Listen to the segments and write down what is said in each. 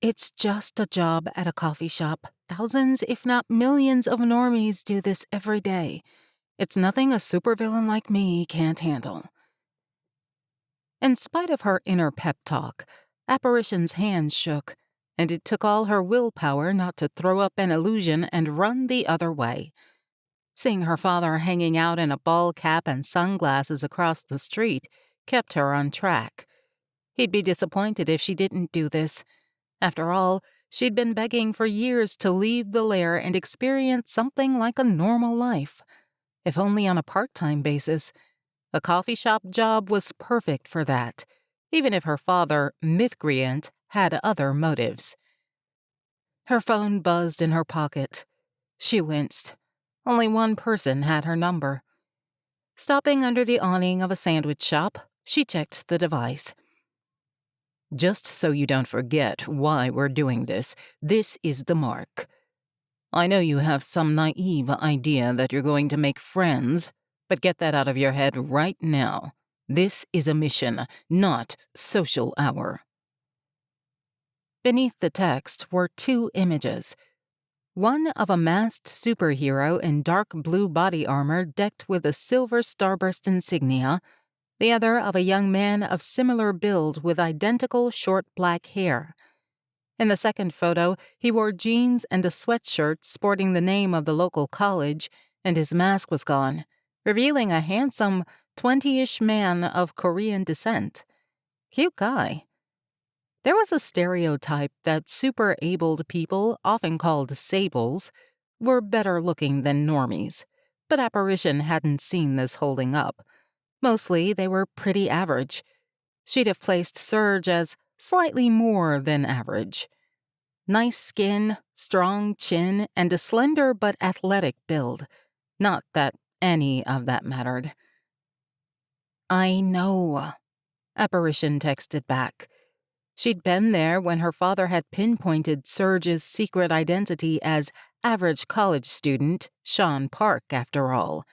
It's just a job at a coffee shop. Thousands, if not millions, of normies do this every day. It's nothing a supervillain like me can't handle." In spite of her inner pep talk, Apparition's hands shook, and it took all her willpower not to throw up an illusion and run the other way. Seeing her father hanging out in a ball cap and sunglasses across the street kept her on track. He'd be disappointed if she didn't do this. After all, she'd been begging for years to leave the lair and experience something like a normal life, if only on a part-time basis. A coffee shop job was perfect for that, even if her father, Mythgreant, had other motives. Her phone buzzed in her pocket. She winced. Only one person had her number. Stopping under the awning of a sandwich shop, she checked the device. "Just so you don't forget why we're doing this is the mark. I know you have some naive idea that you're going to make friends, but get that out of your head right now. This is a mission, not social hour." Beneath the text were two images. One of a masked superhero in dark blue body armor decked with a silver starburst insignia, the other of a young man of similar build with identical short black hair. In the second photo, he wore jeans and a sweatshirt sporting the name of the local college, and his mask was gone, revealing a handsome 20-ish man of Korean descent. Cute guy. There was a stereotype that super-abled people, often called sables, were better looking than normies, but Apparition hadn't seen this holding up. Mostly, they were pretty average. She'd have placed Surge as slightly more than average. Nice skin, strong chin, and a slender but athletic build. Not that any of that mattered. "I know," Apparition texted back. She'd been there when her father had pinpointed Surge's secret identity as average college student Shawn Park, after all.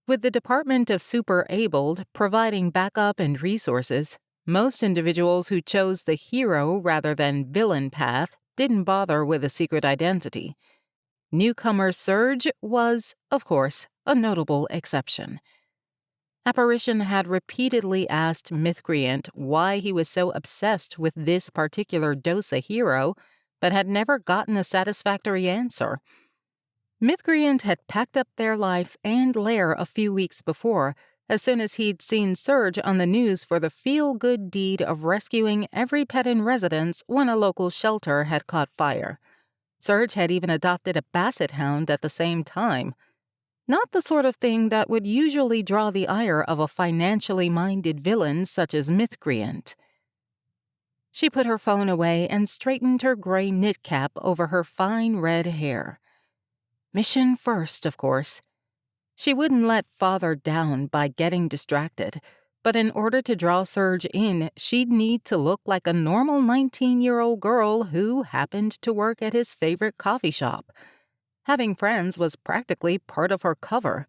With the Department of Super-Abled providing backup and resources, most individuals who chose the hero rather than villain path didn't bother with a secret identity. Newcomer Surge was, of course, a notable exception. Apparition had repeatedly asked Mythgreant why he was so obsessed with this particular Dosa hero, but had never gotten a satisfactory answer. Mythgreant had packed up their life and lair a few weeks before, as soon as he'd seen Surge on the news for the feel-good deed of rescuing every pet in residence when a local shelter had caught fire. Surge had even adopted a basset hound at the same time. Not the sort of thing that would usually draw the ire of a financially minded villain such as Mythgreant. She put her phone away and straightened her gray knit cap over her fine red hair. Mission first, of course. She wouldn't let Father down by getting distracted, but in order to draw Surge in, she'd need to look like a normal 19-year-old girl who happened to work at his favorite coffee shop. Having friends was practically part of her cover.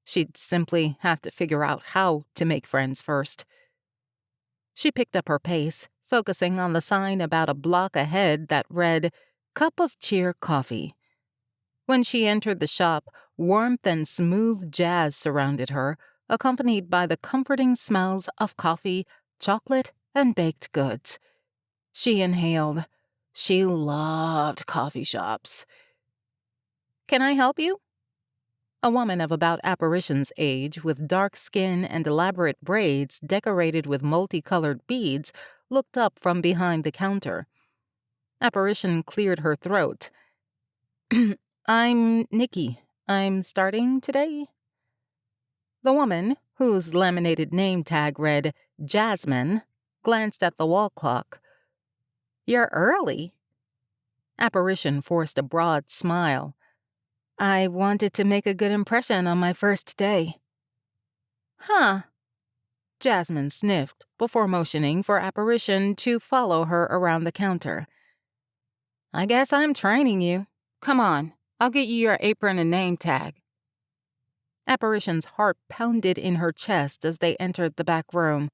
She'd simply have to figure out how to make friends first. She picked up her pace, focusing on the sign about a block ahead that read, "Cup of Cheer Coffee." When she entered the shop, warmth and smooth jazz surrounded her, accompanied by the comforting smells of coffee, chocolate, and baked goods. She inhaled. She loved coffee shops. "Can I help you?" A woman of about Apparition's age, with dark skin and elaborate braids decorated with multicolored beads, looked up from behind the counter. Apparition cleared her throat. "I'm Nikki. I'm starting today." The woman, whose laminated name tag read Jasmine, glanced at the wall clock. "You're early." Apparition forced a broad smile. "I wanted to make a good impression on my first day." "Huh." Jasmine sniffed before motioning for Apparition to follow her around the counter. "I guess I'm training you. Come on, I'll get you your apron and name tag." Apparition's heart pounded in her chest as they entered the back room.